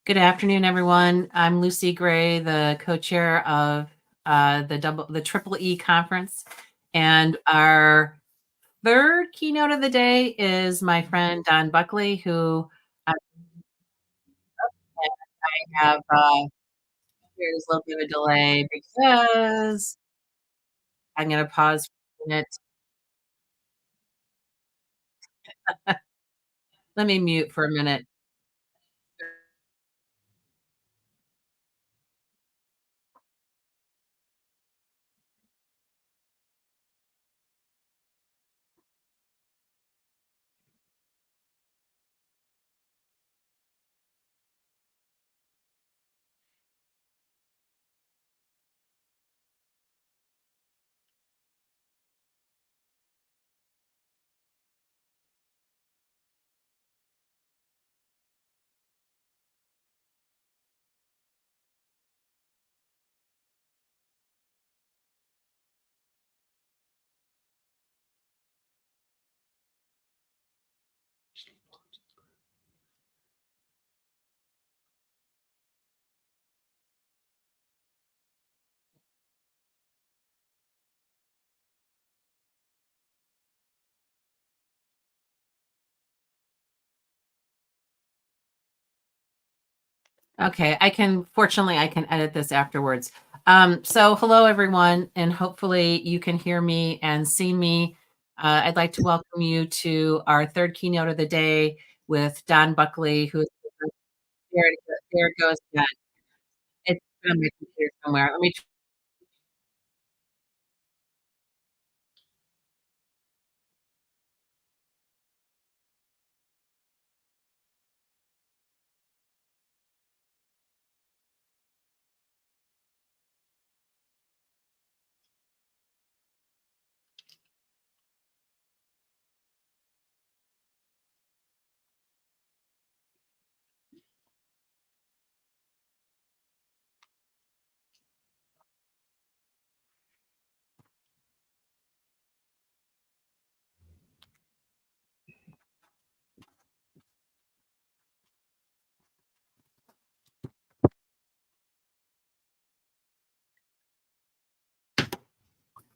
Good afternoon, everyone. I'm Lucy Gray, the co-chair of the Triple E conference, and our third keynote of the day is my friend Don Buckley, who I have. Here's a little bit of a delay because I'm going to pause for a minute. Let me mute for a minute. Okay, fortunately, I can edit this afterwards. So hello, everyone, and hopefully you can hear me and see me. I'd like to welcome you to our third keynote of the day with Don Buckley, who is there it goes again. It's on my computer somewhere. Let me.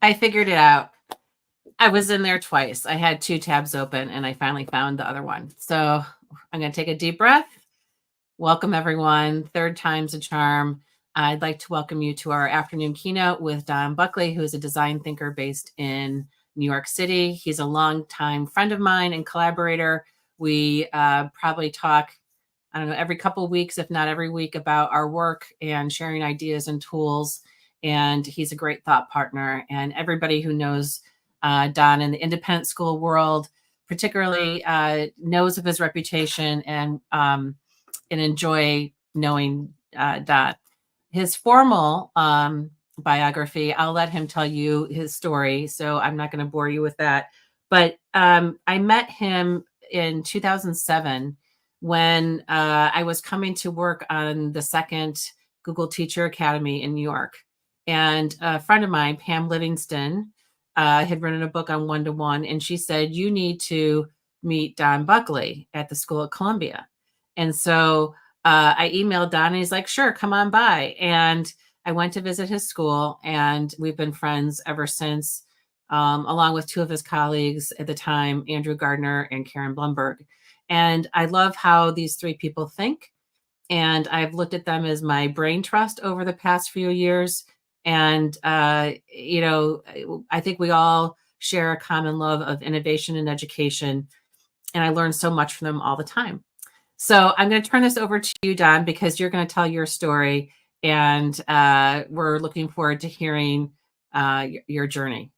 I figured it out. I was in there twice. I had two tabs open, and I finally found the other one. So I'm going to take a deep breath. Welcome, everyone. Third time's a charm. I'd like to welcome you to our afternoon keynote with Don Buckley, who is a design thinker based in New York City. He's a longtime friend of mine and collaborator. We probably talk, I don't know, every couple of weeks, if not every week, about our work and sharing ideas and tools. And he's a great thought partner. And everybody who knows Don in the independent school world, particularly knows of his reputation and enjoy knowing Don. His formal biography, I'll let him tell you his story, so I'm not going to bore you with that. But I met him in 2007 when I was coming to work on the second Google Teacher Academy in New York. And a friend of mine, Pam Livingston, had written a book on one-to-one, and she said, you need to meet Don Buckley at the School of Columbia. And so I emailed Don, and he's like, sure, come on by. And I went to visit his school, and we've been friends ever since, along with two of his colleagues at the time, Andrew Gardner and Karen Blumberg. And I love how these three people think. And I've looked at them as my brain trust over the past few years. And, I think we all share a common love of innovation and education. And I learn so much from them all the time. So I'm going to turn this over to you, Don, because you're going to tell your story, and we're looking forward to hearing your journey.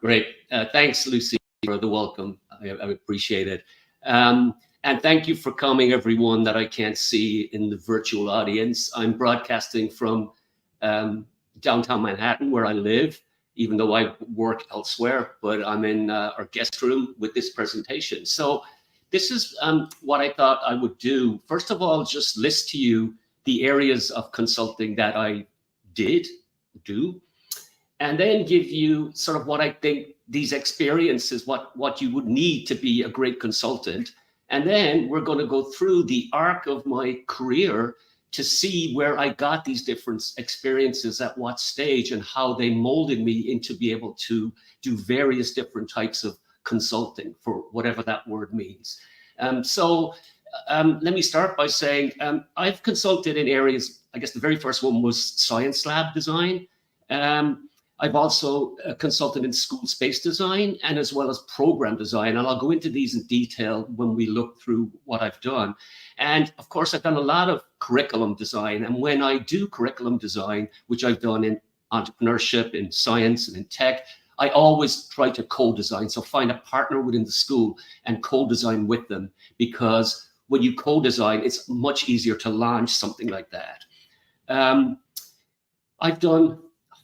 Great. Thanks, Lucy, for the welcome. I appreciate it. And thank you for coming, everyone that I can't see in the virtual audience. I'm broadcasting from downtown Manhattan, where I live, even though I work elsewhere, but I'm in our guest room with this presentation. So this is what I thought I would do. First of all, just list to you the areas of consulting that I do, and then give you sort of what I think these experiences, what you would need to be a great consultant, And then we're going to go through the arc of my career to see where I got these different experiences at what stage and how they molded me into be able to do various different types of consulting, for whatever that word means. Let me start by saying I've consulted in areas. I guess the very first one was science lab design. I've also consulted in school space design and as well as program design. And I'll go into these in detail when we look through what I've done. And of course, I've done a lot of curriculum design. And when I do curriculum design, which I've done in entrepreneurship, in science and in tech, I always try to co-design. So find a partner within the school and co-design with them, because when you co-design, it's much easier to launch something like that. I've done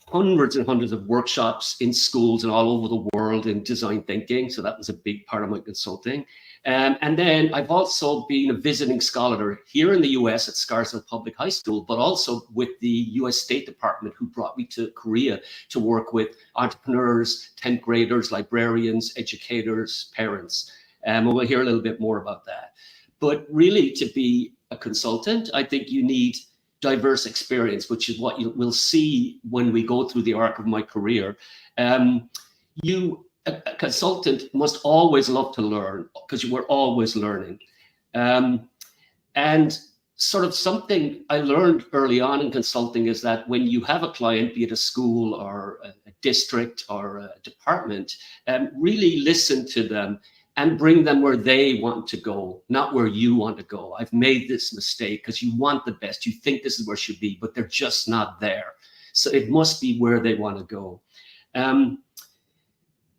hundreds and hundreds of workshops in schools and all over the world in design thinking. So that was a big part of my consulting. And then I've also been a visiting scholar here in the US at Scarsdale Public High School, but also with the US State Department, who brought me to Korea to work with entrepreneurs, 10th graders, librarians, educators, parents. And we'll hear a little bit more about that. But really, to be a consultant, I think you need diverse experience, which is what you will see when we go through the arc of my career. A consultant must always love to learn, because you are always learning. And sort of something I learned early on in consulting is that when you have a client, be it a school or a district or a department, really listen to them and bring them where they want to go, not where you want to go. I've made this mistake, because you want the best. You think this is where it should be, but they're just not there. So it must be where they want to go.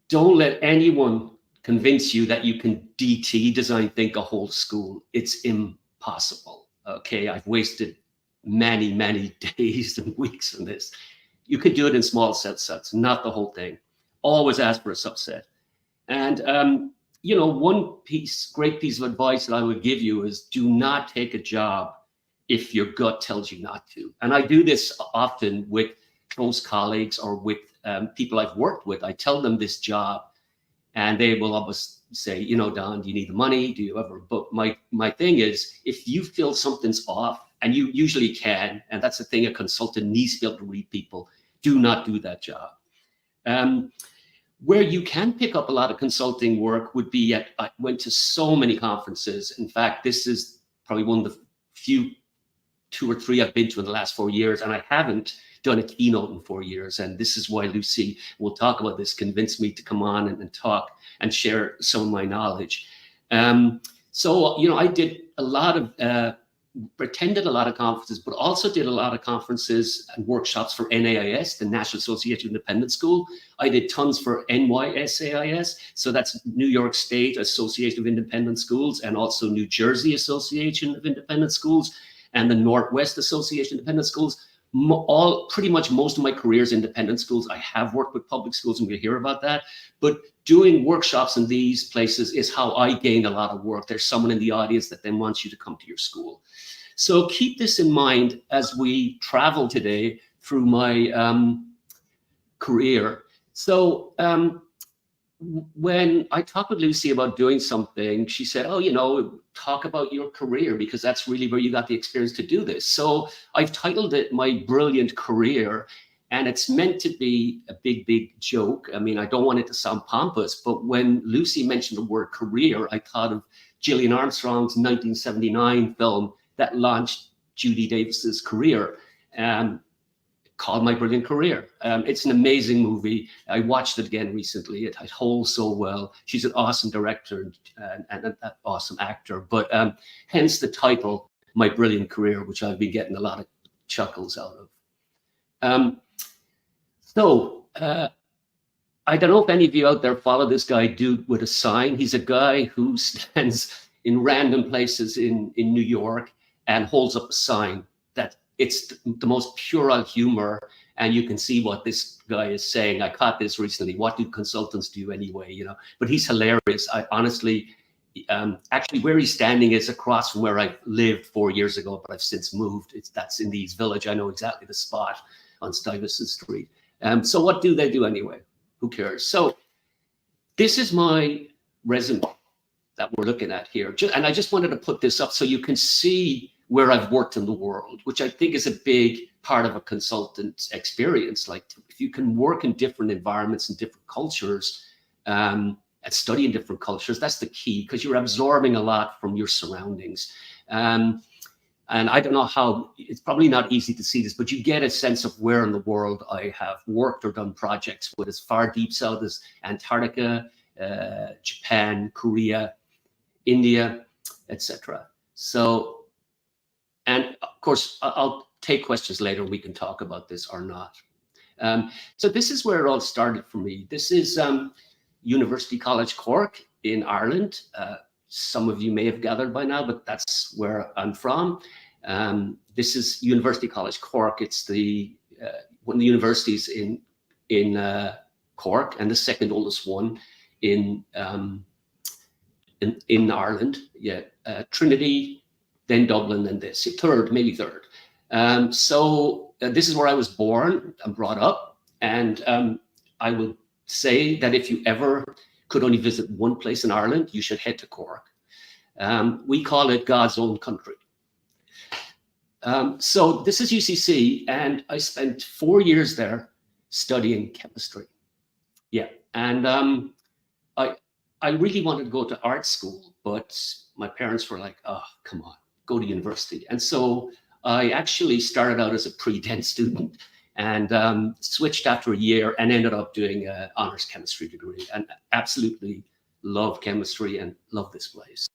Don't let anyone convince you that you can DT, design think, a whole school. It's impossible. Okay, I've wasted many, many days and weeks on this. You could do it in small subsets, not the whole thing. Always ask for a subset. And one great piece of advice that I would give you is do not take a job if your gut tells you not to. And I do this often with close colleagues or with people I've worked with. I tell them this job, and they will always say, Don, do you need the money? Do you ever? But my thing is, if you feel something's off, and you usually can, and that's the thing, a consultant needs to be able to read people, do not do that job. Where you can pick up a lot of consulting work would be I went to so many conferences. In fact, this is probably one of the few 2 or 3 I've been to in the last 4 years, and I haven't done a keynote in 4 years. And this is why Lucy, we'll talk about this, convinced me to come on and talk and share some of my knowledge. I did a lot of, attended a lot of conferences, but also did a lot of conferences and workshops for NAIS, the National Association of Independent School. I did tons for NYSAIS, so that's New York State Association of Independent Schools, and also New Jersey Association of Independent Schools, and the Northwest Association of Independent Schools. Pretty much most of my career is independent schools. I have worked with public schools, and we'll hear about that. But doing workshops in these places is how I gained a lot of work. There's someone in the audience that then wants you to come to your school. So keep this in mind as we travel today through my career. So when I talked with Lucy about doing something, she said, talk about your career, because that's really where you got the experience to do this. So I've titled it My Brilliant Career, and it's meant to be a big, big joke. I mean, I don't want it to sound pompous, but when Lucy mentioned the word career, I thought of Gillian Armstrong's 1979 film that launched Judy Davis's career, called My Brilliant Career. It's an amazing movie. I watched it again recently. It holds so well. She's an awesome director and an awesome actor, but hence the title, My Brilliant Career, which I've been getting a lot of chuckles out of. I don't know if any of you out there follow this guy, dude with a sign. He's a guy who stands in random places in New York and holds up a sign that it's the most puerile humor, and you can see what this guy is saying. I caught this recently. What do consultants do anyway? But he's hilarious. I honestly, actually, where he's standing is across from where I lived 4 years ago, but I've since moved. That's in the East Village. I know exactly the spot on Stuyvesant Street. So what do they do anyway? Who cares? So this is my resume. that we're looking at here. And I just wanted to put this up so you can see where I've worked in the world, which I think is a big part of a consultant's experience. Like if you can work in different environments and different cultures, and study in different cultures, that's the key, because you're absorbing a lot from your surroundings. And I don't know how, it's probably not easy to see this, but you get a sense of where in the world I have worked or done projects with, as far deep south as Antarctica, Japan, Korea, India, etc. So, and of course, I'll take questions later. We can talk about this or not. So this is where it all started for me. This is University College Cork in Ireland. Some of you may have gathered by now, but that's where I'm from. This is University College Cork. It's the one of the universities in Cork, and the second oldest one in Ireland. Yeah, Trinity, then Dublin, then this third, maybe third. So this is where I was born and brought up, and I will say that if you ever could only visit one place in Ireland, you should head to Cork. We call it God's own country. So this is UCC, and I spent 4 years there studying chemistry. Yeah, and I really wanted to go to art school, but my parents were like, "Oh, come on, go to university." And so I actually started out as a pre-dent student, and switched after a year and ended up doing an honors chemistry degree, and absolutely love chemistry and love this place.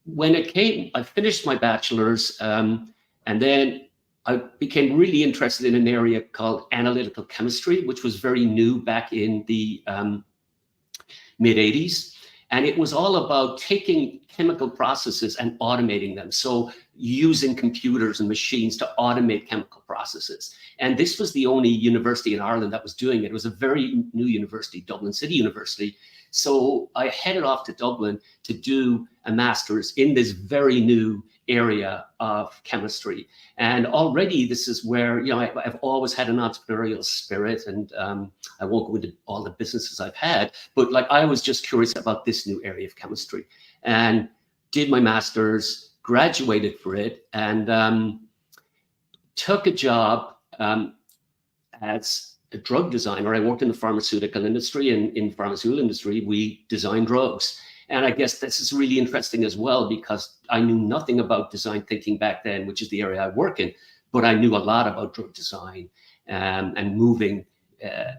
When it came, I finished my bachelor's, and then I became really interested in an area called analytical chemistry, which was very new back in the mid 80s. And it was all about taking chemical processes and automating them. So using computers and machines to automate chemical processes. And this was the only university in Ireland that was doing it. It was a very new university, Dublin City University. So I headed off to Dublin to do a master's in this very new area of chemistry. And already this is where, you know, I've always had an entrepreneurial spirit, and I won't go into all the businesses I've had, but like I was just curious about this new area of chemistry, and did my master's, graduated for it, and took a job as a drug designer. I worked in the pharmaceutical industry, and in the pharmaceutical industry, we design drugs. And I guess this is really interesting as well, because I knew nothing about design thinking back then, which is the area I work in, but I knew a lot about drug design and moving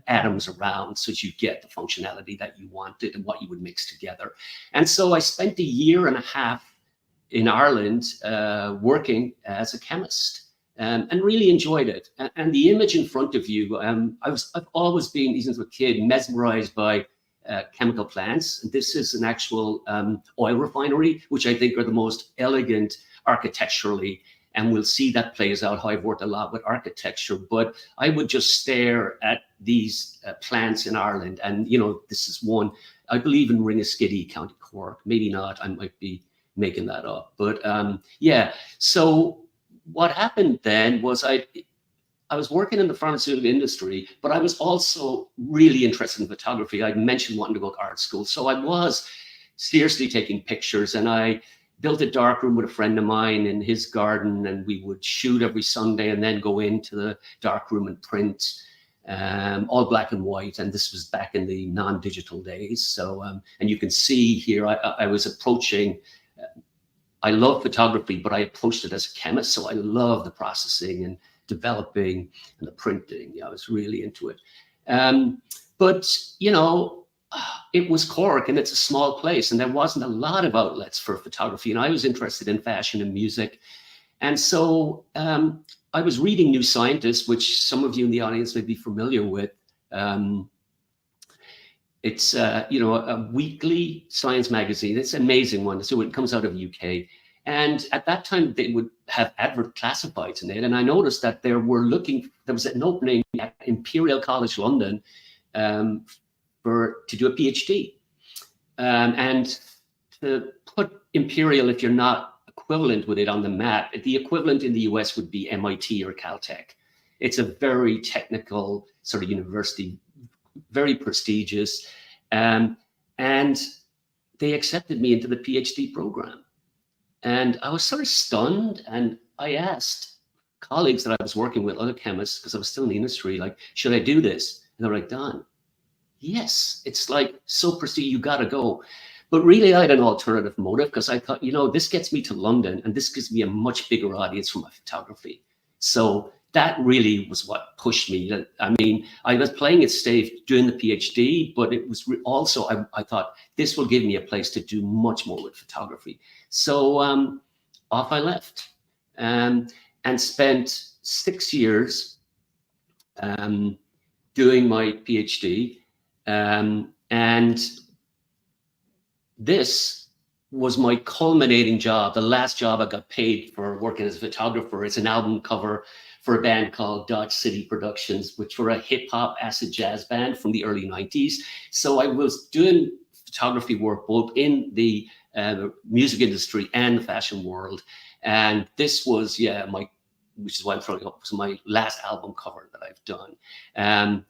atoms around so that you get the functionality that you wanted and what you would mix together. And so I spent 1.5 years in Ireland working as a chemist. And really enjoyed it. And the image in front of you, I've always been, even as a kid, mesmerized by chemical plants. This is an actual oil refinery, which I think are the most elegant architecturally. And we'll see that plays out, how I've worked a lot with architecture. But I would just stare at these plants in Ireland. And, you know, this is one, I believe in Ringaskiddy, County Cork. Maybe not, I might be making that up. But yeah, so what happened then was I was working in the pharmaceutical industry, but I was also really interested in photography. I mentioned wanting to go to art school. So I was seriously taking pictures, and I built a darkroom with a friend of mine in his garden, and we would shoot every Sunday and then go into the darkroom and print, all black and white. And this was back in the non-digital days. So, and you can see here, I was approaching, I love photography, but I approached it as a chemist. So I love the processing and developing and the printing. Yeah, I was really into it. But, you know, it was Cork, and it's a small place, and there wasn't a lot of outlets for photography. And I was interested in fashion and music. And so I was reading New Scientist, which some of you in the audience may be familiar with. It's you know, a weekly science magazine. It's an amazing one. So it comes out of the UK. And at that time, they would have advert classifieds in it. And I noticed that there was an opening at Imperial College London to do a PhD. And to put Imperial, if you're not equivalent with it on the map, the equivalent in the US would be MIT or Caltech. It's a very technical sort of university, very prestigious. And they accepted me into the PhD program. And I was sort of stunned. And I asked colleagues that I was working with, other chemists, because I was still in the industry, like, should I do this? And they were like, Don, yes, it's like so prestigious, you got to go. But really, I had an alternative motive because I thought, this gets me to London and this gives me a much bigger audience for my photography. So that really was what pushed me. I mean, I was playing it safe doing the PhD, but it was also, I thought this will give me a place to do much more with photography. So off I left and spent 6 years doing my PhD. And this was my culminating job, the last job I got paid for working as a photographer. It's an album cover for a band called Dodge City Productions, which were a hip hop acid jazz band from the early 90s. So I was doing photography work both in the music industry and the fashion world. And this was, which is why I'm throwing up, was my last album cover that I've done.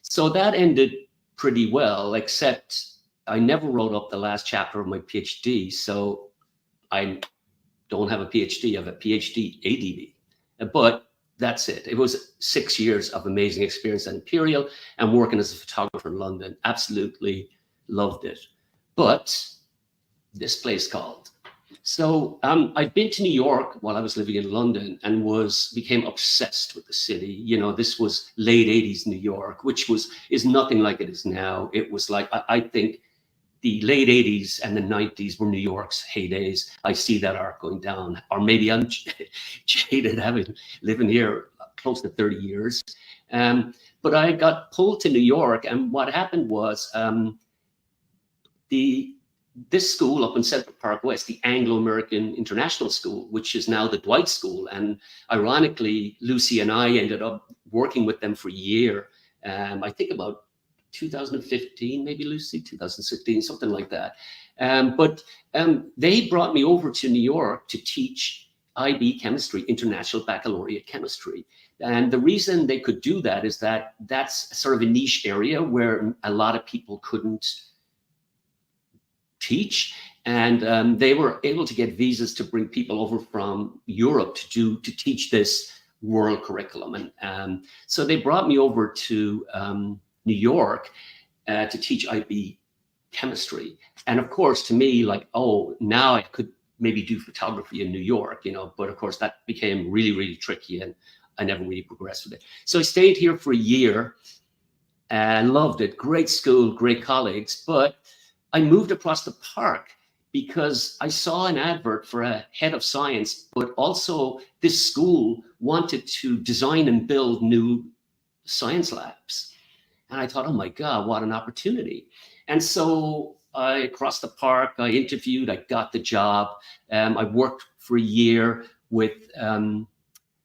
So that ended pretty well, except I never wrote up the last chapter of my PhD. So I don't have a PhD, I have a PhD ADD. But that's it. It was 6 years of amazing experience at Imperial and working as a photographer in London. Absolutely loved it. But this place called. So I'd been to New York while I was living in London and became obsessed with the city. This was late 80s New York, which is nothing like it is now. It was like, I think the late 80s and the 90s were New York's heydays. I see that arc going down, or maybe I'm jaded living here close to 30 years. But I got pulled to New York, and what happened was this school up in Central Park West, the Anglo-American International School, which is now the Dwight School. And ironically, Lucy and I ended up working with them for a year. I think about 2015, maybe Lucy, 2016, something like that. But they brought me over to New York to teach IB chemistry, International Baccalaureate Chemistry. And the reason they could do that is that that's sort of a niche area where a lot of people couldn't teach. And they were able to get visas to bring people over from Europe to teach this world curriculum. And so they brought me over to New York to teach IB chemistry. And of course, to me, like, oh, now I could maybe do photography in New York, but of course that became really, really tricky and I never really progressed with it. So I stayed here for a year and loved it. Great school, great colleagues, but I moved across the park because I saw an advert for a head of science, but also this school wanted to design and build new science labs. And I thought, oh my God, what an opportunity. And so I crossed the park, I interviewed, I got the job. I worked for a year with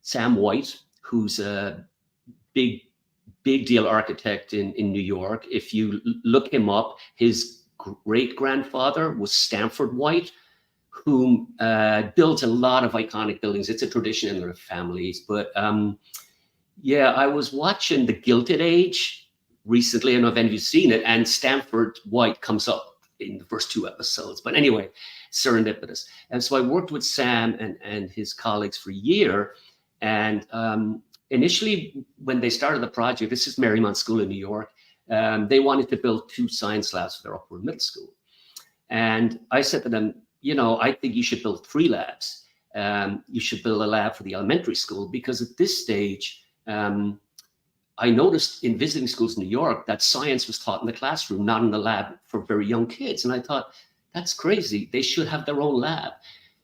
Sam White, who's a big deal architect in New York. If you look him up, his great-grandfather was Stanford White, who built a lot of iconic buildings. It's a tradition in their families. But I was watching The Gilded Age recently. I don't know if any of you've seen it, and Stanford White comes up in the first 2 episodes. But anyway, serendipitous. And so I worked with Sam and his colleagues for a year. And initially, when they started the project, this is Marymount School in New York, they wanted to build 2 science labs for their upper middle school. And I said to them, I think you should build 3 labs. You should build a lab for the elementary school, because at this stage, I noticed in visiting schools in New York that science was taught in the classroom, not in the lab for very young kids. And I thought, that's crazy. They should have their own lab.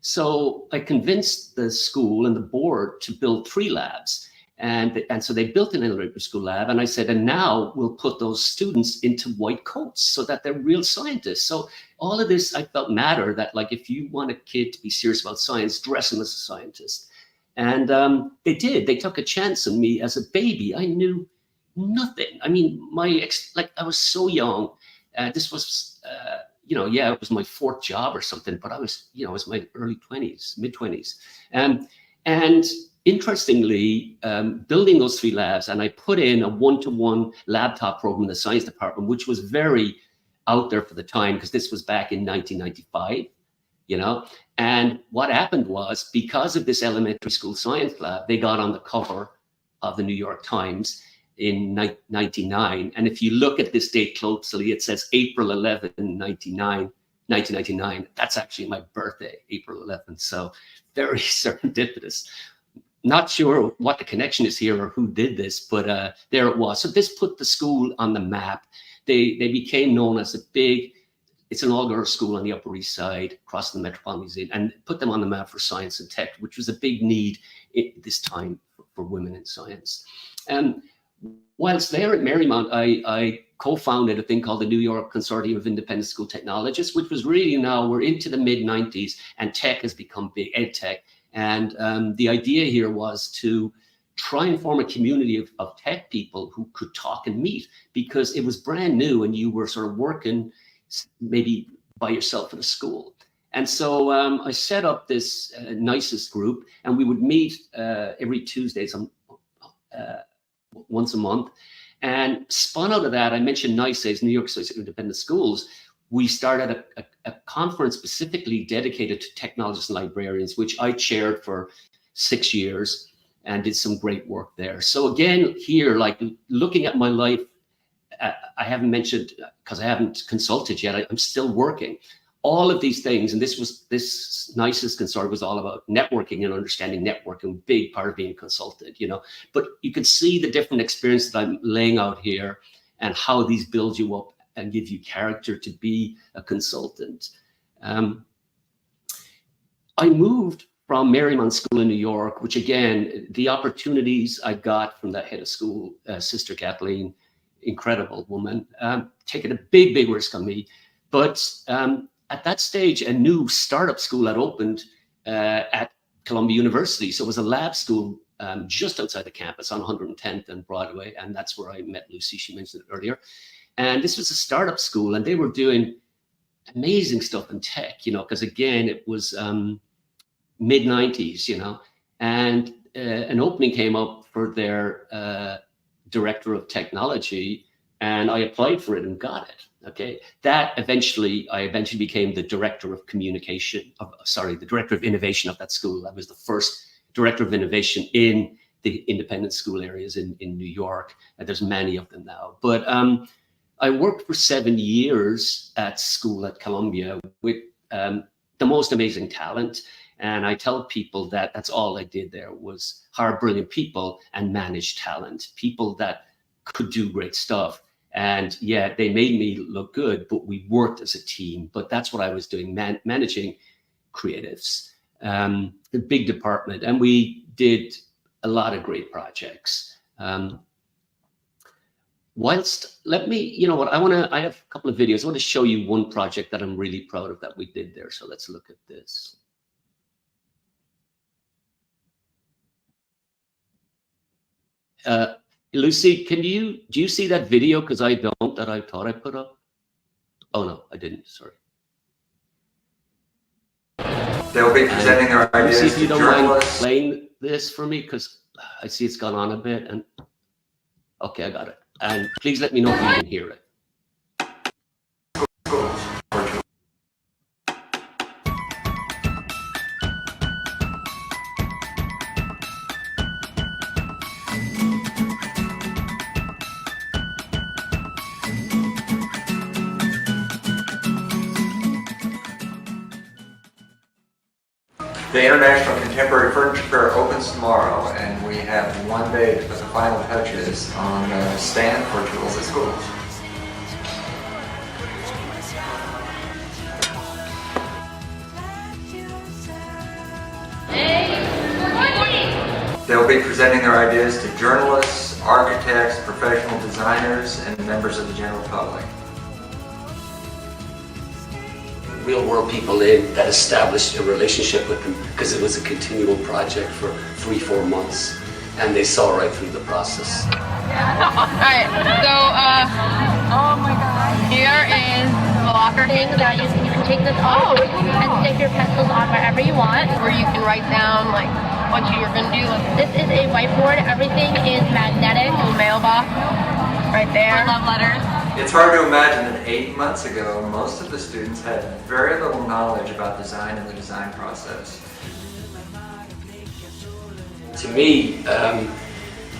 So I convinced the school and the board to build 3 labs. And so they built an elementary school lab. And I said, and now we'll put those students into white coats so that they're real scientists. So all of this, I felt mattered, that like, if you want a kid to be serious about science, dress them as a scientist. And they did. They took a chance on me as a baby. I knew nothing. I mean, I was so young. This was, it was my 4th job or something, but I was, it was my early 20s, mid 20s. And interestingly, building those 3 labs, and I put in a 1-to-1 laptop program in the science department, which was very out there for the time, because this was back in 1995, you know. And what happened was, because of this elementary school science lab, they got on the cover of the New York Times in 1999. And if you look at this date closely, it says April 11, 1999. That's actually my birthday, April 11th. So very serendipitous. Not sure what the connection is here or who did this, but there it was. So this put the school on the map. They became known as it's an all-girls school on the Upper East Side, across the Metropolitan Museum, and put them on the map for science and tech, which was a big need at this time for women in science. And whilst there at Marymount, I co-founded a thing called the New York Consortium of Independent School Technologists, which was really, now we're into the mid-90s, and tech has become big, ed tech. And the idea here was to try and form a community of tech people who could talk and meet, because it was brand new and you were sort of working maybe by yourself at a school. And so I set up this nicest group, and we would meet every Tuesday, once a month. And spun out of that, I mentioned NICE's, New York Association of Independent Schools. We started a conference specifically dedicated to technologists and librarians, which I chaired for 6 years and did some great work there. So again, here, like looking at my life, I haven't mentioned, because I haven't consulted yet, I'm still working. All of these things, and this nicest concern was all about networking and understanding networking, big part of being a consultant, you know. But you can see the different experiences that I'm laying out here and how these build you up and give you character to be a consultant. I moved from Marymount School in New York, which again, the opportunities I got from that head of school, Sister Kathleen, incredible woman, taking a big risk on me. But at that stage, a new startup school had opened at Columbia University. So it was a lab school just outside the campus on 110th and Broadway. And that's where I met Lucy, she mentioned it earlier. And this was a startup school, and they were doing amazing stuff in tech, you know, because again, it was mid-90s, you know, and an opening came up for their director of technology, and I applied for it and got it. Okay, I eventually became the director of communication, the director of innovation of that school. I was the first director of innovation in the independent school areas in New York, and there's many of them now. But I worked for 7 years at school at Columbia with the most amazing talent. And I tell people that that's all I did there, was hire brilliant people and manage talent, people that could do great stuff. And yeah, they made me look good, but we worked as a team. But that's what I was doing, managing creatives, the big department. And we did a lot of great projects. Let me, you know what, I have a couple of videos. I want to show you one project that I'm really proud of that we did there. So let's look at this. Lucy, do you see that video? Because I don't, that I thought I put up. Oh no, I didn't, sorry. They'll be presenting their ideas. Lucy, if you don't mind playing this for me, because I see it's gone on a bit. And okay, I got it. And please let me know if you can hear it. The International Contemporary Furniture Fair opens tomorrow, and we have one day to put the final touches on the stand for tools at school. They'll be presenting their ideas to journalists, architects, professional designers, and members of the general public. Real world people in that established a relationship with them, because it was a continual project for 3-4 months, and they saw right through the process. Alright, so oh my god. Here is the locker thing that you can take this off and stick your pencils on wherever you want, where you can write down like what you're gonna do. This is a whiteboard. Everything is magnetic. Mailbox right there. Love letters. It's hard to imagine that 8 months ago, most of the students had very little knowledge about design and the design process. To me,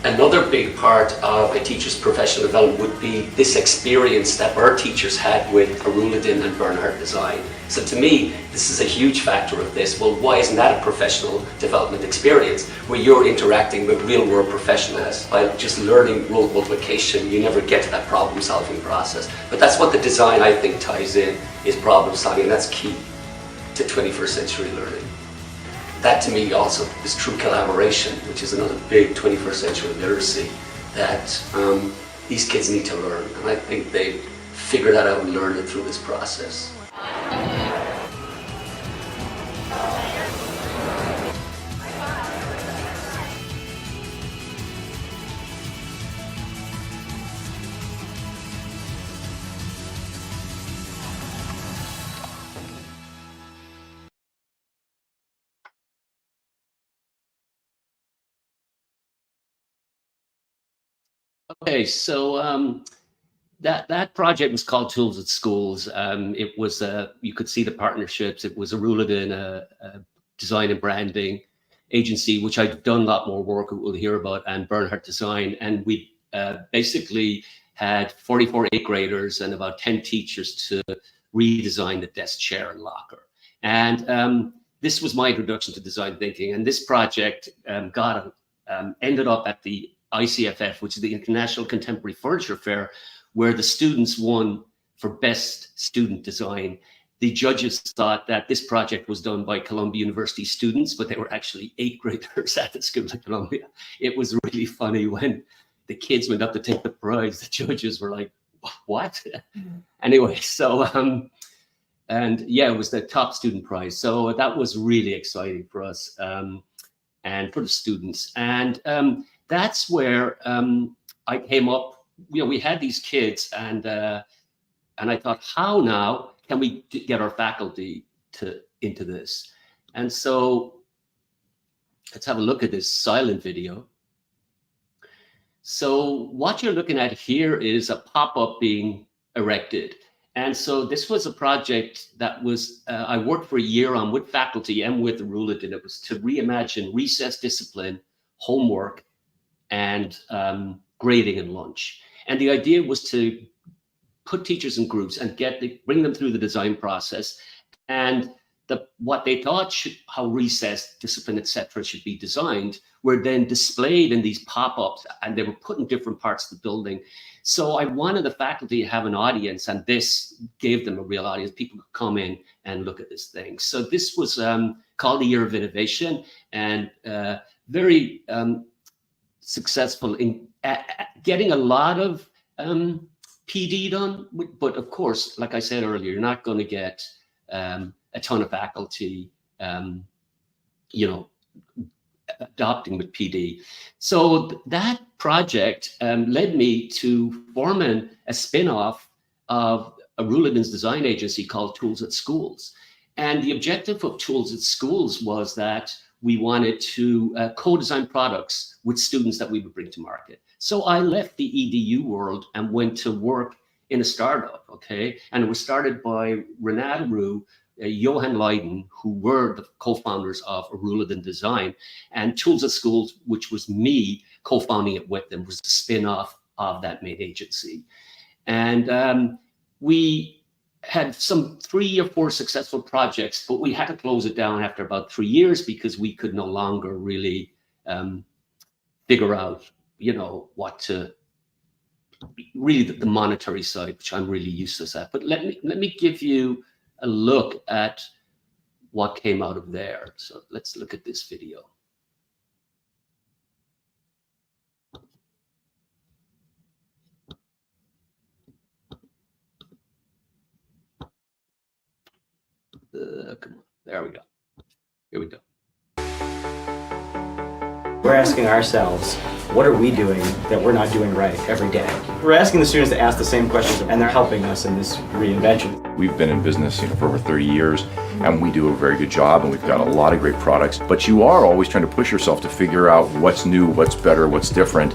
another big part of a teacher's professional development would be this experience that our teachers had with Aruladin and Bernhard Design. So to me, this is a huge factor of this. Well, why isn't that a professional development experience where you're interacting with real world professionals? By just learning rote multiplication, you never get to that problem solving process. But that's what the design, I think, ties in, is problem solving, and that's key to 21st century learning. That to me also is true collaboration, which is another big 21st century literacy that these kids need to learn. And I think they figure that out and learn it through this process. Okay, so that project was called Tools at Schools. It was you could see the partnerships. It was Aruladin, a design and branding agency, which I've done a lot more work we'll hear about, and Bernhard Design. And we basically had 44 8th graders and about 10 teachers to redesign the desk, chair, and locker. And this was my introduction to design thinking. And this project ended up at the ICFF, which is the International Contemporary Furniture Fair, where the students won for best student design. The judges thought that this project was done by Columbia University students, but they were actually 8th graders at the School of Columbia. It was really funny when the kids went up to take the prize. The judges were like, what? Anyway, so, and yeah, it was the top student prize. So that was really exciting for us and for the students. And that's where I came up. You know, we had these kids, and I thought, how now can we get our faculty into this? And so let's have a look at this silent video. So what you're looking at here is a pop-up being erected. And so this was a project that was, I worked for a year on with faculty and with Aruladin. It was to reimagine recess discipline, homework, and grading and lunch. And the idea was to put teachers in groups and bring them through the design process, and what they thought how recess, discipline, etc. should be designed were then displayed in these pop-ups, and they were put in different parts of the building. So I wanted the faculty to have an audience, and this gave them a real audience. People could come in and look at this thing. So this was called the Year of Innovation, and very successful in getting a lot of PD done. But of course, like I said earlier, you're not going to get a ton of faculty, you know, adopting with PD. So that project led me to forming a spin-off of Aruladin's design agency called Tools at Schools. And the objective of Tools at Schools was that we wanted to co-design products with students that we would bring to market. So I left the EDU world and went to work in a startup, okay? And it was started by Renata Rue, Johan Leiden, who were the co-founders of Aruladin Design, and Tools at Schools, which was me co-founding it with them, was the spin-off of that main agency. And we had some 3 or 4 successful projects, but we had to close it down after about 3 years because we could no longer really figure out, you know, what to really the monetary side, which I'm really useless at. But let me give you a look at what came out of there. So let's look at this video. Come on, there we go. Here we go. We're asking ourselves, what are we doing that we're not doing right every day? We're asking the students to ask the same questions, and they're helping us in this reinvention. We've been in business for over 30 years, and we do a very good job, and we've got a lot of great products. But you are always trying to push yourself to figure out what's new, what's better, what's different.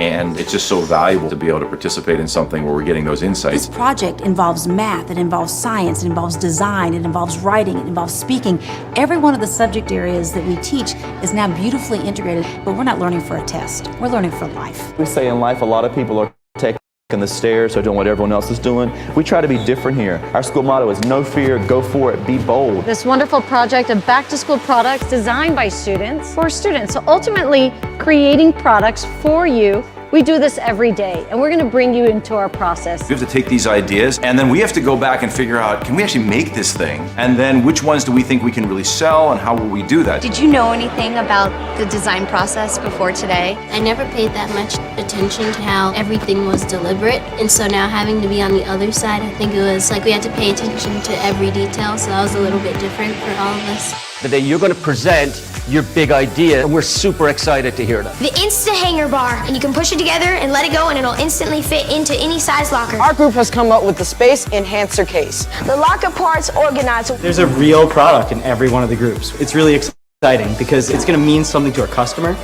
And it's just so valuable to be able to participate in something where we're getting those insights. This project involves math, it involves science, it involves design, it involves writing, it involves speaking. Every one of the subject areas that we teach is now beautifully integrated, but we're not learning for a test. We're learning for life. We say in life a lot of people are taking the stairs or doing what everyone else is doing. We try to be different here. Our school motto is no fear, go for it, be bold. This wonderful project of back-to-school products designed by students for students. So ultimately, creating products for you. We do this every day, and we're going to bring you into our process. We have to take these ideas, and then we have to go back and figure out, can we actually make this thing? And then which ones do we think we can really sell, and how will we do that? Did you know anything about the design process before today? I never paid that much attention to how everything was deliberate, and so now having to be on the other side, I think it was like we had to pay attention to every detail, so that was a little bit different for all of us. The day you're going to present your big idea, and we're super excited to hear that. The Insta Hanger Bar, and you can push it together and let it go, and it'll instantly fit into any size locker. Our group has come up with the Space Enhancer case. The locker parts organized. There's a real product in every one of the groups. It's really exciting because it's going to mean something to our customer,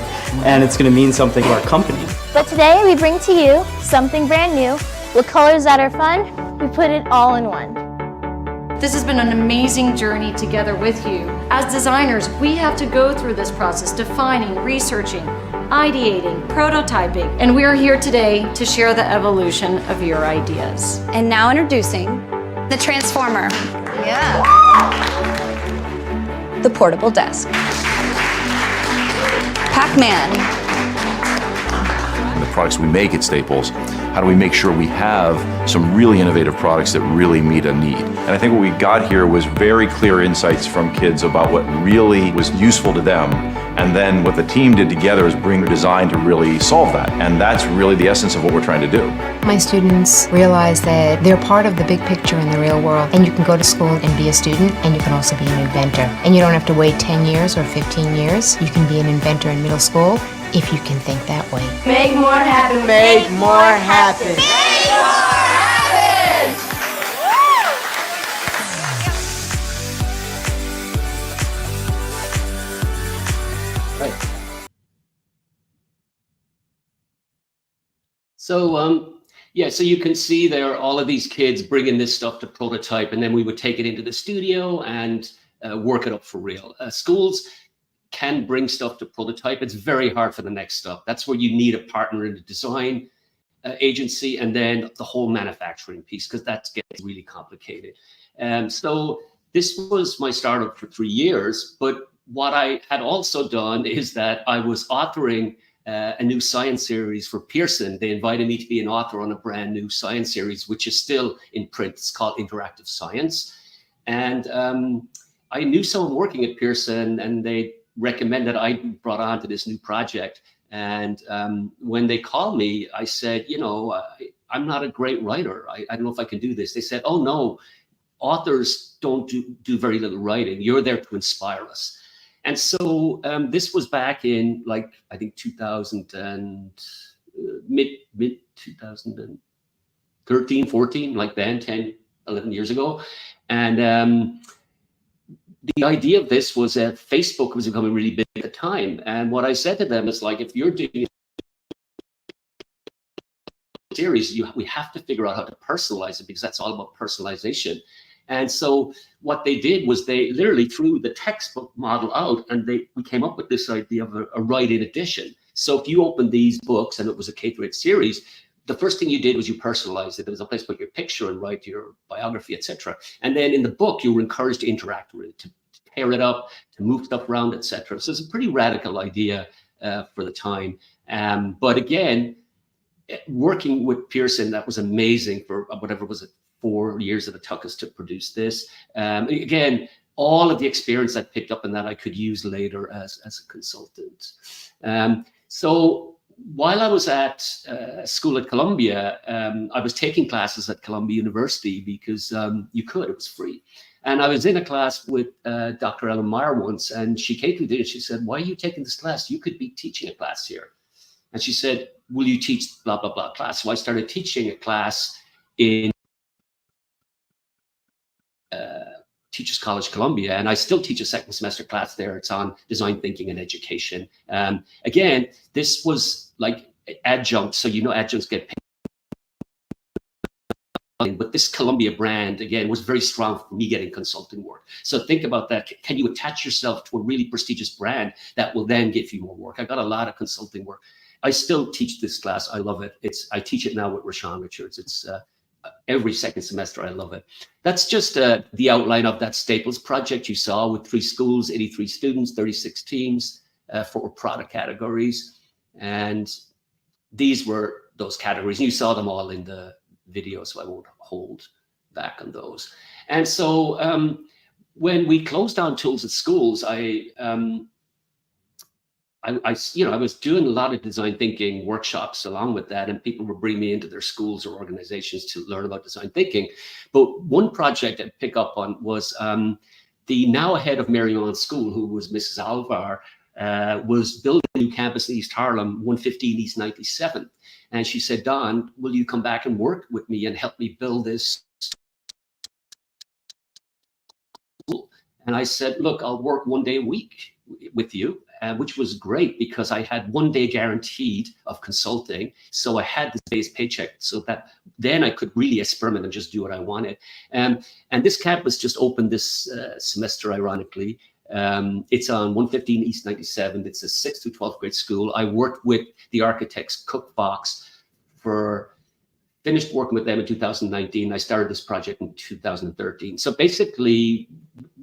and it's going to mean something to our company. But today we bring to you something brand new with colors that are fun. We put it all in one. This has been an amazing journey together with you. As designers, we have to go through this process, defining, researching, ideating, prototyping, and we are here today to share the evolution of your ideas. And now introducing The Transformer. Yeah. The portable desk. Pac-Man. The products we make at Staples, how do we make sure we have some really innovative products that really meet a need? And I think what we got here was very clear insights from kids about what really was useful to them. And then what the team did together is bring the design to really solve that. And that's really the essence of what we're trying to do. My students realize that they're part of the big picture in the real world. And you can go to school and be a student, and you can also be an inventor. And you don't have to wait 10 years or 15 years. You can be an inventor in middle school if you can think that way. Make more happen. Make more happen. Make more happen. So, yeah, so you can see there all of these kids bringing this stuff to prototype, and then we would take it into the studio and work it up for real. Schools can bring stuff to prototype. It's very hard for the next step. That's where you need a partner in the design agency, and then the whole manufacturing piece, because that gets really complicated. So this was my startup for 3 years, but what I had also done is that I was authoring a new science series for Pearson. They invited me to be an author on a brand new science series, which is still in print. It's called Interactive Science. And I knew someone working at Pearson, and they recommended I be brought on to this new project. And when they called me, I said, you know, I'm not a great writer. I don't know if I can do this. They said, oh, no, authors don't do very little writing. You're there to inspire us. And so this was back in, like, I think 2000 and mid 2013, 14, like then, 10, 11 years ago. And the idea of this was that Facebook was becoming really big at the time. And what I said to them is, like, if you're doing a series, we have to figure out how to personalize it, because that's all about personalization. And so what they did was they literally threw the textbook model out, and we came up with this idea of a write-in edition. So if you opened these books and it was a K-8 series, the first thing you did was you personalized it. There was a place to put your picture and write your biography, etc. And then in the book, you were encouraged to interact with it, to tear it up, to move stuff around, etc. So it's a pretty radical idea for the time. But again, working with Pearson, that was amazing for whatever was it, 4 years that it took us to produce this. Again, all of the experience I picked up in that I could use later as a consultant. So while I was at school at Columbia, I was taking classes at Columbia University because you could, it was free. And I was in a class with Dr. Ellen Meyer once, and she came to me and she said, why are you taking this class? You could be teaching a class here. And she said, will you teach blah, blah, blah class? So I started teaching a class in Teachers College Columbia, and I still teach a second semester class there. It's on design thinking and education. Again, this was like adjuncts, so adjuncts get paid. But this Columbia brand, again, was very strong for me getting consulting work. So think about that. Can you attach yourself to a really prestigious brand that will then give you more work? I got a lot of consulting work. I still teach this class. I love it. I teach it now with Rashawn Richards. It's every second semester. I love it. That's just the outline of that Staples project you saw with 3 schools, 83 students, 36 teams, 4 product categories. And these were those categories. You saw them all in the video, so I won't hold back on those. And so when we closed down Tools at Schools, I was doing a lot of design thinking workshops along with that, and people would bring me into their schools or organizations to learn about design thinking. But one project I'd pick up on was the now head of Marymount School, who was Mrs. Alvar, was building a new campus in East Harlem, 115 East 97th. And she said, Don, will you come back and work with me and help me build this school? And I said, look, I'll work 1 day a week with you, which was great because I had 1 day guaranteed of consulting. So I had this day's paycheck so that then I could really experiment and just do what I wanted. And this campus just opened this semester, ironically. It's on 115 East 97th. It's a 6th to 12th grade school. I worked with the architects Cook Fox finished working with them in 2019. I started this project in 2013. So basically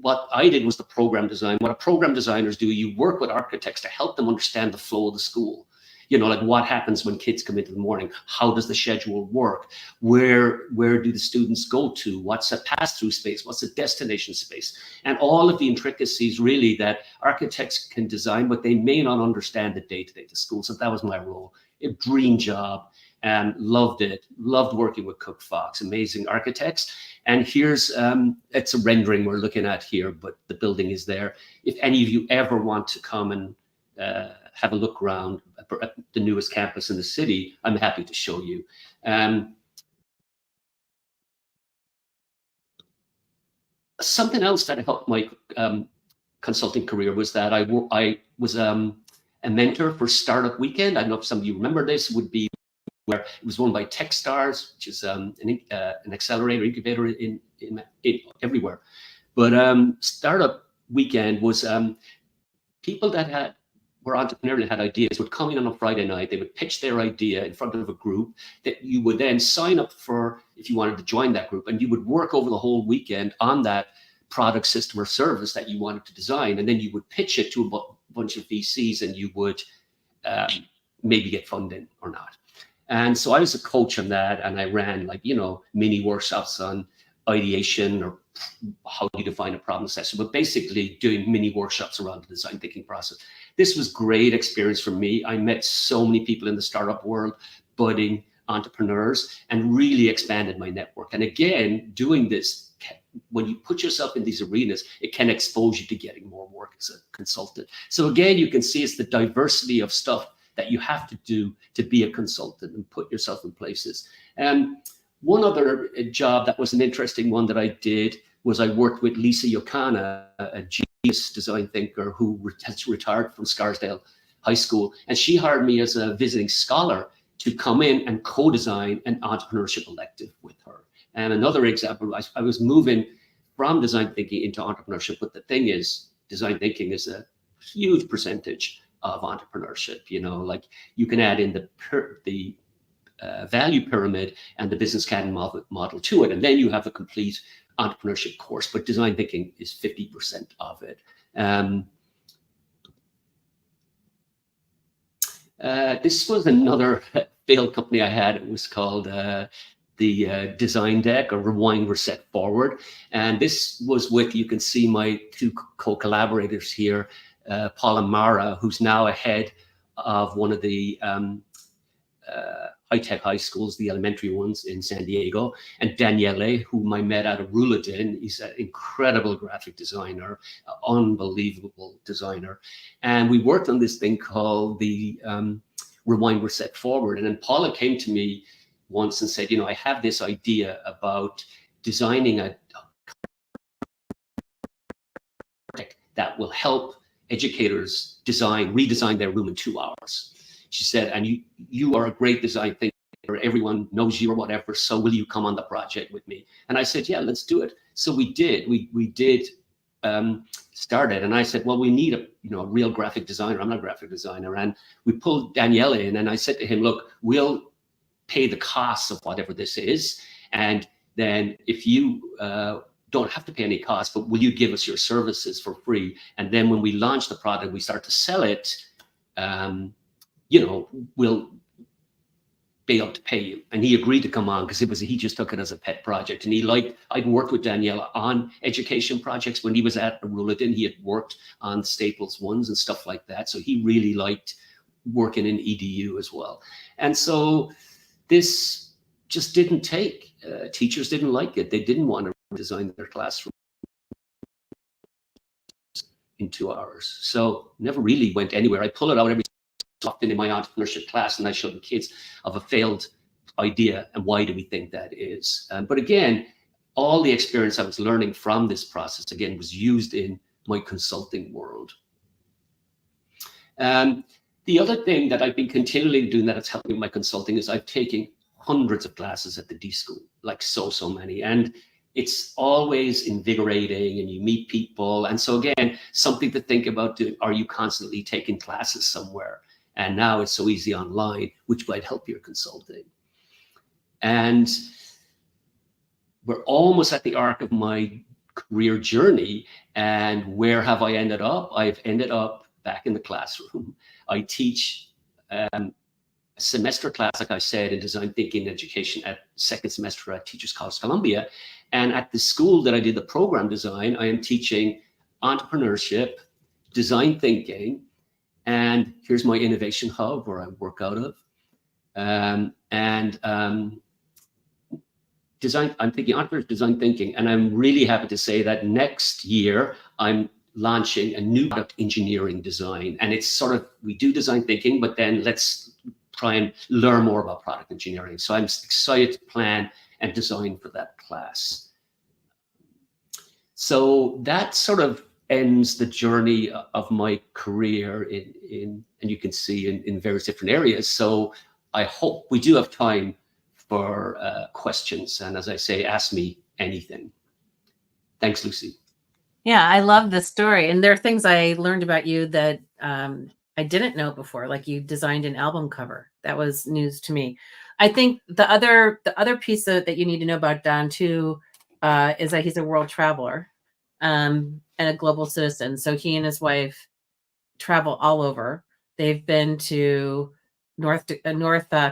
what I did was the program design. What program designers do, you work with architects to help them understand the flow of the school. Like what happens when kids come into the morning? How does the schedule work? Where do the students go to? What's a pass-through space? What's a destination space? And all of the intricacies really that architects can design, but they may not understand the day-to-day of the school. So that was my role. A dream job, and loved it. Loved working with Cook Fox, amazing architects. And here's, it's a rendering we're looking at here, but the building is there. If any of you ever want to come and have a look around at the newest campus in the city, I'm happy to show you. Something else that helped my consulting career was that I was a mentor for Startup Weekend. I don't know if some of you remember this, would be where it was run by Techstars, which is an accelerator, incubator in everywhere. But Startup Weekend was people that were entrepreneurial and had ideas would come in on a Friday night. They would pitch their idea in front of a group that you would then sign up for if you wanted to join that group, and you would work over the whole weekend on that product, system, or service that you wanted to design, and then you would pitch it to a bunch of VCs, and you would maybe get funding or not. And so I was a coach on that, and I ran mini workshops on ideation or how do you define a problem session, but basically doing mini workshops around the design thinking process. This was great experience for me. I met so many people in the startup world, budding entrepreneurs, and really expanded my network. And again, doing this, when you put yourself in these arenas, it can expose you to getting more work as a consultant. So again, you can see it's the diversity of stuff that you have to do to be a consultant and put yourself in places. And one other job that was an interesting one that I did was I worked with Lisa Yokana, a genius design thinker who has retired from Scarsdale High School. And she hired me as a visiting scholar to come in and co-design an entrepreneurship elective with her. And another example, I was moving from design thinking into entrepreneurship, but the thing is, design thinking is a huge percentage of entrepreneurship. You can add in the value pyramid and the business cannon model to it, and then you have a complete entrepreneurship course. But design thinking is 50% of it. This was another failed company I had. It was called the Design Deck, or Rewind, Reset, Forward. And this was with, you can see my 2 co-collaborators here, Paul and Mara, who's now ahead of one of the high-tech high schools, the elementary ones in San Diego, and Daniele, whom I met out of Ruladin. He's an incredible graphic designer, unbelievable designer. And we worked on this thing called the Rewind, Reset, Forward. And then Paula came to me once and said, I have this idea about designing a that will help educators redesign their room in 2 hours. she said, and you are a great design thinker. Everyone knows you or whatever. So will you come on the project with me? And I said, yeah, let's do it. So we did. We did start it. And I said, well, we need a real graphic designer. I'm not a graphic designer. And we pulled Danielle in, and I said to him, look, we'll pay the costs of whatever this is. And then if you don't have to pay any cost, but will you give us your services for free? And then when we launch the product, we start to sell it, we'll be able to pay you. And he agreed to come on because he just took it as a pet project. And I'd worked with Daniela on education projects when he was at Ruladen. He had worked on Staples ones and stuff like that. So he really liked working in EDU as well. And so this just didn't take. Teachers didn't like it. They didn't want to design their classroom in 2 hours. So never really went anywhere. I pull it out every often in my entrepreneurship class, and I show the kids of a failed idea and why do we think that is. But again, all the experience I was learning from this process, again, was used in my consulting world. The other thing that I've been continually doing that has helped me with my consulting is I've taken hundreds of classes at the D School, like so many. And it's always invigorating and you meet people. And so again, something to think about doing, are you constantly taking classes somewhere? And now it's so easy online, which might help your consulting. And we're almost at the arc of my career journey. And where have I ended up? I've ended up back in the classroom. I teach a semester class, like I said, in design thinking education at second semester at Teachers College Columbia. And at the school that I did the program design, I am teaching entrepreneurship, design thinking, and here's my innovation hub where I work out of. Design, I'm thinking entrepreneurship, design thinking, and I'm really happy to say that next year I'm launching a new product engineering design. And it's sort of, we do design thinking, but then let's try and learn more about product engineering. So I'm excited to plan and design for that class. So that sort of ends the journey of my career in and you can see in various different areas. So I hope we do have time for questions. And as I say, ask me anything. Thanks, Lucy. Yeah, I love this story. And there are things I learned about you that I didn't know before, like you designed an album cover. That was news to me. I think the other piece that you need to know about Don too is that he's a world traveler and a global citizen. So he and his wife travel all over. They've been to North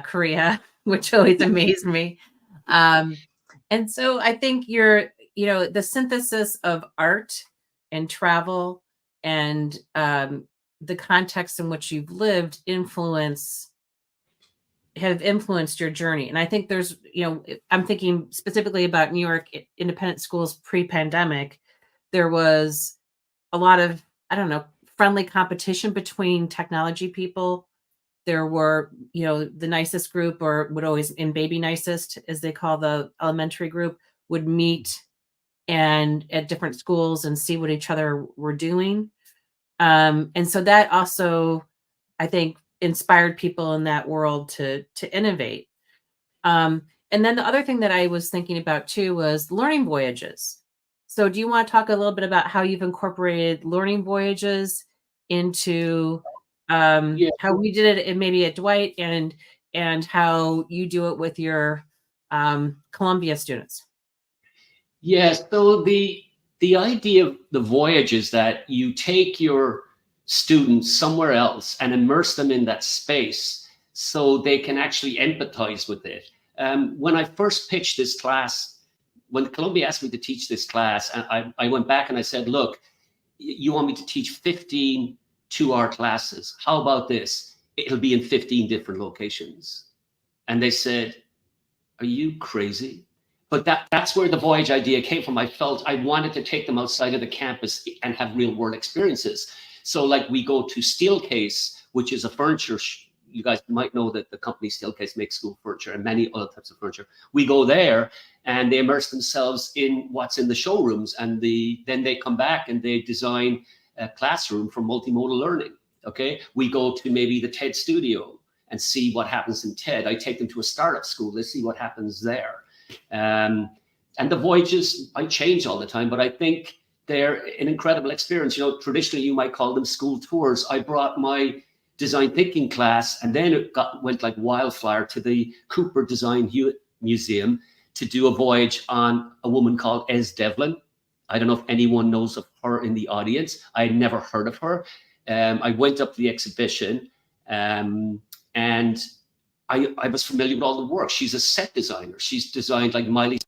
Korea, which always amazed me. And so I think the synthesis of art and travel and the context in which you've lived have influenced your journey. And I think there's, I'm thinking specifically about New York independent schools pre-pandemic. There was a lot of, friendly competition between technology people. There were, the nicest group, or would always, in baby nicest, as they call the elementary group, would meet and at different schools and see what each other were doing. And so that also, I think, inspired people in that world to innovate. And then the other thing that I was thinking about too was learning voyages. So do you want to talk a little bit about how you've incorporated learning voyages into how we did it maybe at Dwight and how you do it with your Columbia students? Yes, so the idea of the voyage is that you take your students somewhere else and immerse them in that space so they can actually empathize with it. When I first pitched this class, when Columbia asked me to teach this class, I went back and I said, look, you want me to teach 15 2-hour classes. How about this? It'll be in 15 different locations. And they said, are you crazy? But that's where the voyage idea came from. I felt I wanted to take them outside of the campus and have real world experiences. So like we go to Steelcase, which is a furniture, you guys might know that the company Steelcase makes school furniture and many other types of furniture. We go there and they immerse themselves in what's in the showrooms, and then they come back and they design a classroom for multimodal learning. Okay, we go to maybe the TED Studio and see what happens in TED. I take them to a startup school. They see what happens there. And the voyages, I change all the time, but I think they're an incredible experience. You know, traditionally you might call them school tours. I brought my design thinking class, and then it went like wildfire to the Cooper Design Museum to do a voyage on a woman called Ez Devlin. I don't know if anyone knows of her in the audience. I had never heard of her. I went up to the exhibition, and I was familiar with all the work. She's a set designer. She's designed like Miley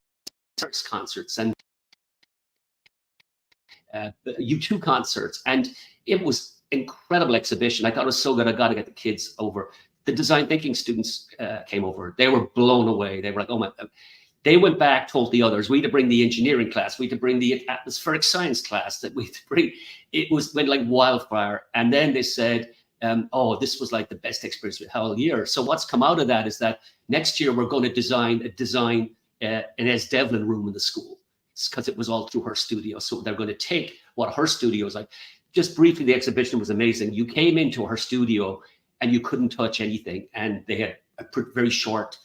Cyrus concerts and U2 concerts, and it was incredible exhibition. I thought it was so good. I got to get the kids over. The design thinking students came over. They were blown away. They were like, oh my. They went back, told the others, we had to bring the engineering class, we had to bring the atmospheric science class, that we had to bring. It went like wildfire. And then they said, oh, this was like the best experience of the whole year. So what's come out of that is that next year we're going to design an Ez Devlin room in the school, because it was all through her studio. So they're going to take what her studio is like. Just briefly, the exhibition was amazing. You came into her studio and you couldn't touch anything. And they had a very short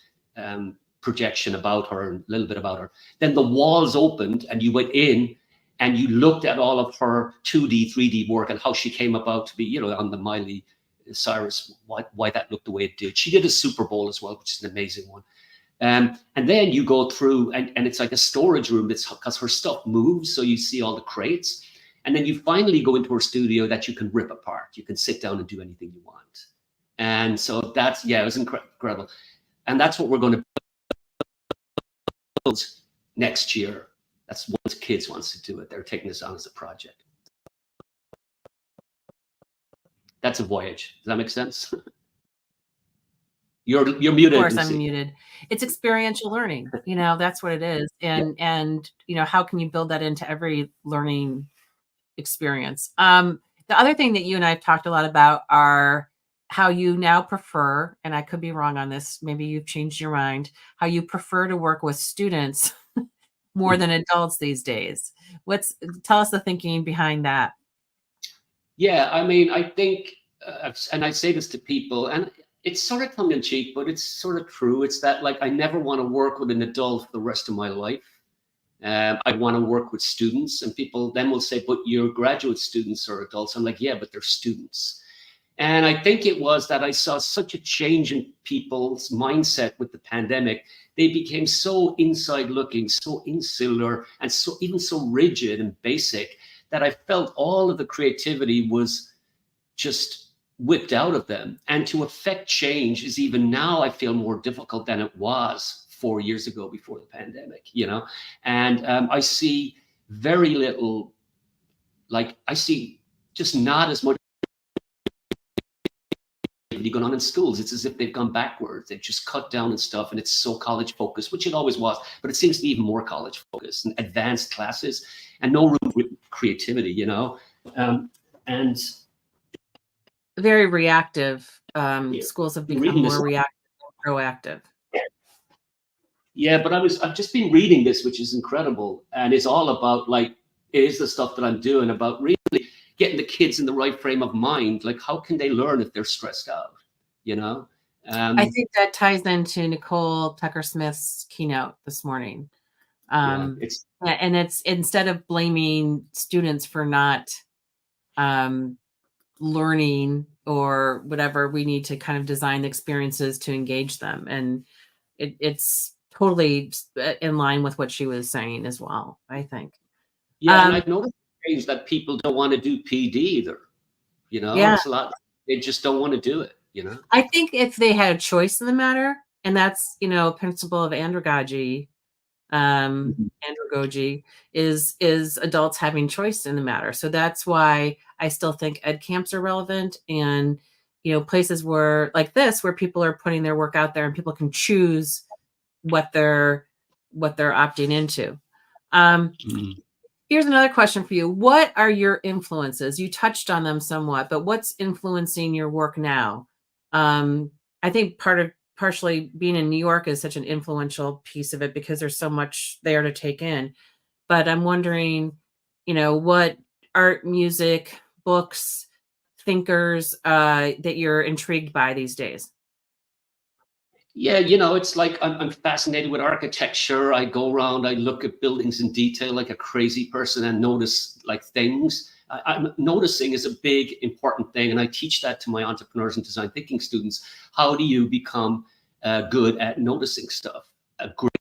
projection about her and a little bit about her. Then the walls opened and you went in and you looked at all of her 2D, 3D work and how she came about to be, you know, on the Miley Cyrus, why that looked the way it did. She did a Super Bowl as well, which is an amazing one. And then you go through and it's like a storage room. It's because her stuff moves. So you see all the crates. And then you finally go into her studio that you can rip apart. You can sit down and do anything you want. And so that's, yeah, it was incredible. And that's what we're going to build next year. That's one of the kids wants to do it. They're taking this on as a project. That's a voyage. Does that make sense? You're muted. Of course, I'm muted. It's experiential learning. You know, that's what it is. And you know, how can you build that into every learning experience? The other thing that you and I have talked a lot about are how you now prefer, and I could be wrong on this, maybe you've changed your mind, how you prefer to work with students more than adults these days. Tell us the thinking behind that. Yeah, I mean, I think, and I say this to people, and it's sort of tongue in cheek, but it's sort of true. It's that, like, I never want to work with an adult for the rest of my life. I want to work with students, and people then will say, but your graduate students are adults. I'm like, yeah, but they're students. And I think it was that I saw such a change in people's mindset with the pandemic. They became so inside looking, so insular, and so even so rigid and basic that I felt all of the creativity was just whipped out of them. And to affect change is even now, I feel, more difficult than it was 4 years ago before the pandemic, you know? And I see very little, like, I see just not as much going on in schools. It's as if they've gone backwards. They've just cut down and stuff, and it's so college focused, which it always was, but it seems to be even more college focused and advanced classes and no room for creativity, you know? And very reactive. Schools have become more reactive than proactive. Yeah, but I've just been reading this, which is incredible. And it's all about, like, it is the stuff that I'm doing about really getting the kids in the right frame of mind. Like, how can they learn if they're stressed out, you know? I think that ties into Nicole Tucker-Smith's keynote this morning. And it's, instead of blaming students for not learning or whatever, we need to kind of design the experiences to engage them. And it's totally in line with what she was saying as well, I think. Yeah, and I've noticed that people don't want to do PD either. You know, Yeah. It's a lot. They just don't want to do it, you know? I think if they had a choice in the matter, and that's, you know, principle of andragogy, andragogy is adults having choice in the matter. So that's why I still think ed camps are relevant, and, you know, places where like this, where people are putting their work out there and people can choose what they're opting into. Here's another question for you. What are your influences? You touched on them somewhat, but what's influencing your work now? I think partially being in New York is such an influential piece of it because there's so much there to take in. But I'm wondering, you know, what art, music, books, thinkers that you're intrigued by these days? Yeah, you know, it's like I'm fascinated with architecture. I go around, I look at buildings in detail like a crazy person and notice like things. I'm noticing is a big important thing, and I teach that to my entrepreneurs and design thinking students. How do you become good at noticing stuff? A great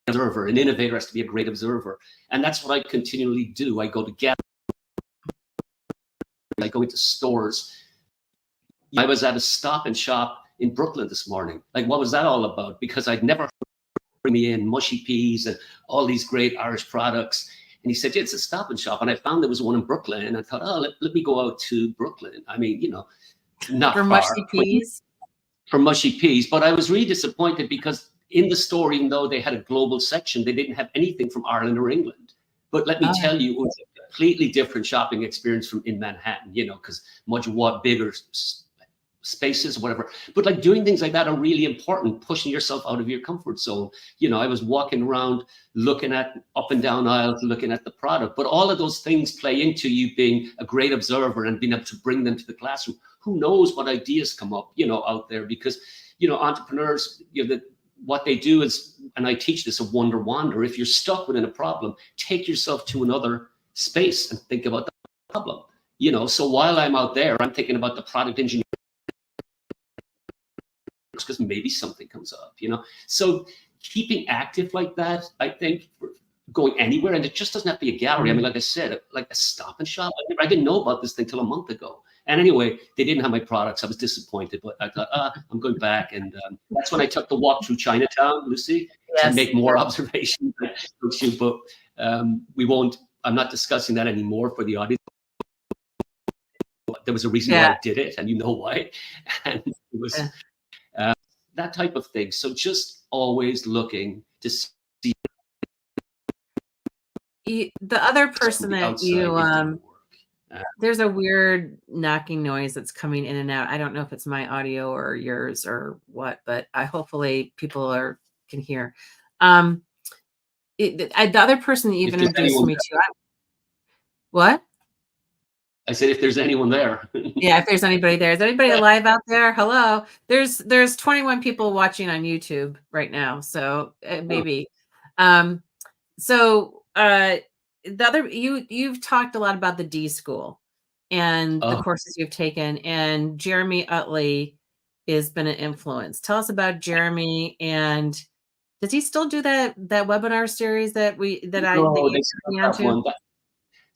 observer, an innovator has to be a great observer, and that's what I continually do. I go to galleries, I go into stores. I was at a Stop and Shop in Brooklyn this morning. Like, what was that all about? Because I'd never heard me in mushy peas and all these great Irish products. And he said, yeah, it's a Stop and Shop. And I found there was one in Brooklyn. And I thought, oh, let me go out to Brooklyn. I mean, you know, not For far. mushy peas? For mushy peas. But I was really disappointed because in the store, even though they had a global section, they didn't have anything from Ireland or England. But let me tell you, it was a completely different shopping experience from in Manhattan, you know, because much bigger spaces, whatever. But like doing things like that are really important, pushing yourself out of your comfort zone. You know, I was walking around looking at up and down aisles, looking at the product, but all of those things play into you being a great observer and being able to bring them to the classroom. Who knows what ideas come up, you know, out there, because, you know, entrepreneurs, you know, what they do is, and I teach this, a wander. If you're stuck within a problem, take yourself to another space and think about the problem, you know. So while I'm out there, I'm thinking about the product engineering, because maybe something comes up, you know. So keeping active like that, I think, going anywhere, and it just doesn't have to be a gallery. I mean, like I said, like a Stop and Shop. I didn't know about this thing till a month ago. And anyway, they didn't have my products. I was disappointed, but I thought, I'm going back. And that's when I took the walk through Chinatown, Lucy, to make more observations. But we won't, I'm not discussing that anymore for the audience. There was a reason why I did it, and you know why. And it was that type of thing. So just always looking to see. The other person that you, there's a weird knocking noise that's coming in and out. I don't know if it's my audio or yours or what, but hopefully people can hear. The other person that you've introduced me to. What? I said, if there's anyone there. Yeah, if there's anybody there. Is anybody alive out there? Hello. There's 21 people watching on YouTube right now. So maybe. The other, you've talked a lot about the D School and the courses you've taken, and Jeremy Utley has been an influence. Tell us about Jeremy, and does he still do that webinar series that you took me onto?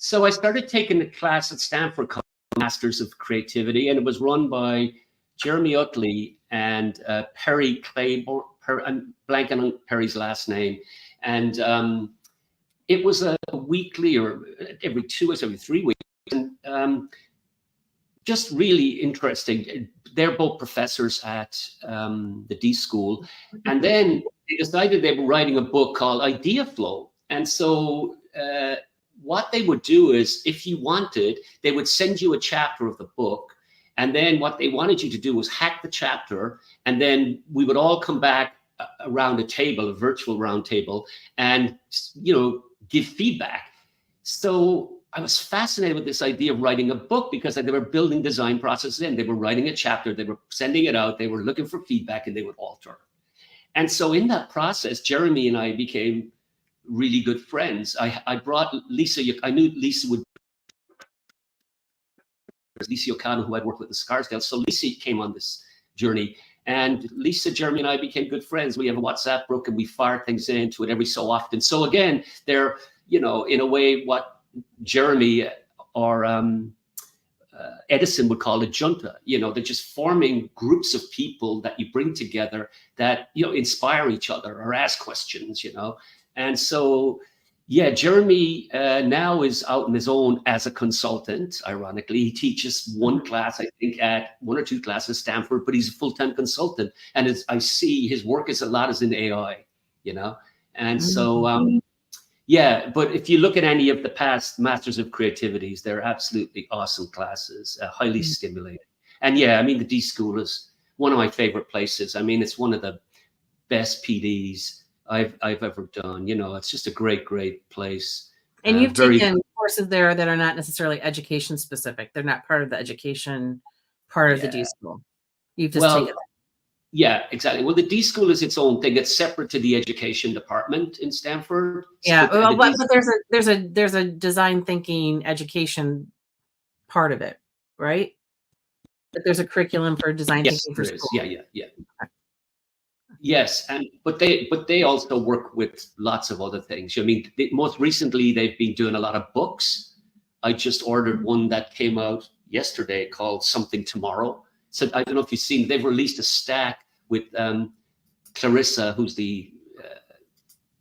So I started taking the class at Stanford called Masters of Creativity, and it was run by Jeremy Utley and Perry Claiborne. I'm blanking on Perry's last name, and it was a weekly or every 2 or every 3 weeks, and just really interesting. They're both professors at the D School, and then they decided they were writing a book called Idea Flow, and so what they would do is, if you wanted, they would send you a chapter of the book, and then what they wanted you to do was hack the chapter, and then we would all come back around a table, a virtual round table, and, you know, give feedback. So I was fascinated with this idea of writing a book, because they were building design processes in. They were writing a chapter, they were sending it out, they were looking for feedback, and they would alter. And so in that process, Jeremy and I became really good friends. I brought Lisa. I knew Lisa would. Lisa O'Connell, who I'd worked with in Scarsdale. So Lisa came on this journey, and Lisa, Jeremy, and I became good friends. We have a WhatsApp group, and we fire things into it every so often. So again, they're, you know, in a way, what Jeremy or Edison would call a junta. You know, they're just forming groups of people that you bring together that, you know, inspire each other or ask questions. You know. And so, yeah, Jeremy now is out on his own as a consultant. Ironically, he teaches one class, I think, at 1 or 2 classes at Stanford, but he's a full-time consultant. And I see his work is a lot is in AI, you know. And so, yeah, but if you look at any of the past Masters of Creativities, they're absolutely awesome classes, highly stimulating. And yeah, I mean, the D School is one of my favorite places. I mean, it's one of the best PDs I've ever done. You know, it's just a great place. And you've taken courses there that are not necessarily education specific. They're not part of the education part of the D School. You've just taken them. Yeah, exactly. Well, the D school is its own thing. It's separate to the education department in Stanford. Yeah, So well, but there's a design thinking education part of it, right? But there's a curriculum for design yes, thinking for there is. school. Yeah. Yes, and but they also work with lots of other things. I mean, most recently they've been doing a lot of books. I just ordered one that came out yesterday called Something Tomorrow. So I don't know if you've seen. They've released a stack with Clarissa, who's the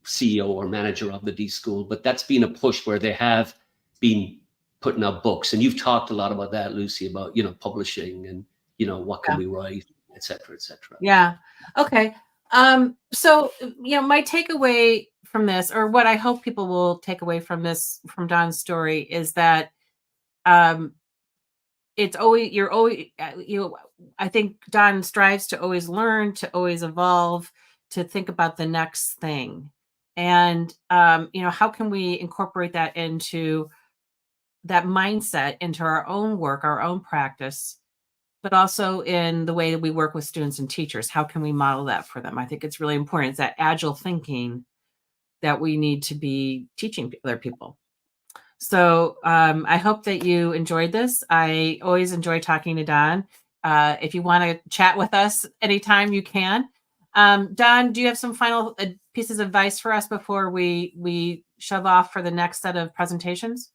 CEO or manager of the D School. But that's been a push where they have been putting out books, and you've talked a lot about that, Lucy, about publishing and what can we write, et cetera, et cetera. Yeah. Okay. So, my takeaway from this, or what I hope people will take away from this, from Don's story, is that it's always, I think Don strives to always learn, to always evolve, to think about the next thing. And, how can we incorporate that into that mindset into our own work, our own practice, but also in the way that we work with students and teachers? How can we model that for them? I think it's really important. It's that agile thinking that we need to be teaching other people. So I hope that you enjoyed this. I always enjoy talking to Don. If you want to chat with us anytime, you can. Don, do you have some final pieces of advice for us before we shove off for the next set of presentations?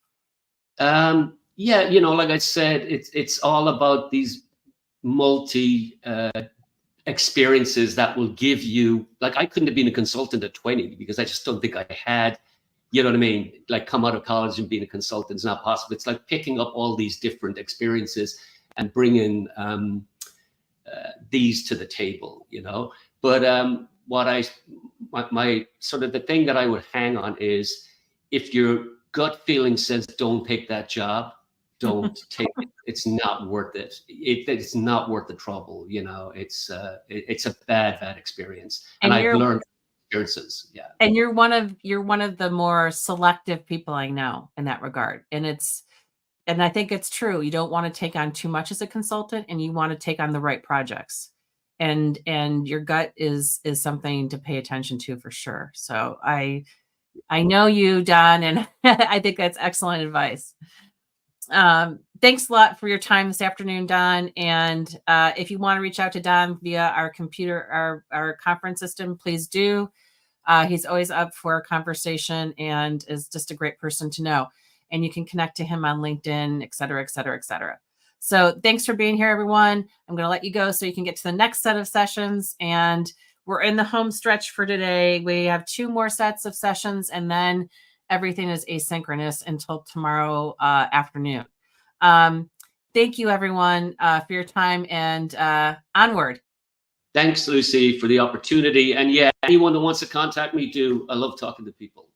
Yeah, like I said, it's all about these multi experiences that will give you, like, I couldn't have been a consultant at 20 because I just don't think I had, you know what I mean? Like, come out of college and being a consultant is not possible. It's like picking up all these different experiences and bringing these to the table, But my sort of the thing that I would hang on is, if your gut feeling says don't take that job, don't take it. It's not worth it. It's not worth the trouble. It's a bad experience, and I've learned experiences. Yeah. And you're one of the more selective people I know in that regard, and I think it's true. You don't want to take on too much as a consultant, and you want to take on the right projects. And your gut is something to pay attention to for sure. So I know you, Don, and I think that's excellent advice. Thanks a lot for your time this afternoon, Don. And if you want to reach out to Don via our conference system, please do. He's always up for a conversation and is just a great person to know. And you can connect to him on LinkedIn, et cetera, et cetera, et cetera. So thanks for being here, everyone. I'm going to let you go so you can get to the next set of sessions. And we're in the home stretch for today. We have 2 more sets of sessions, and then everything is asynchronous until tomorrow afternoon. Thank you, everyone, for your time, and onward. Thanks, Lucy, for the opportunity. And yeah, anyone that wants to contact me, I love talking to people.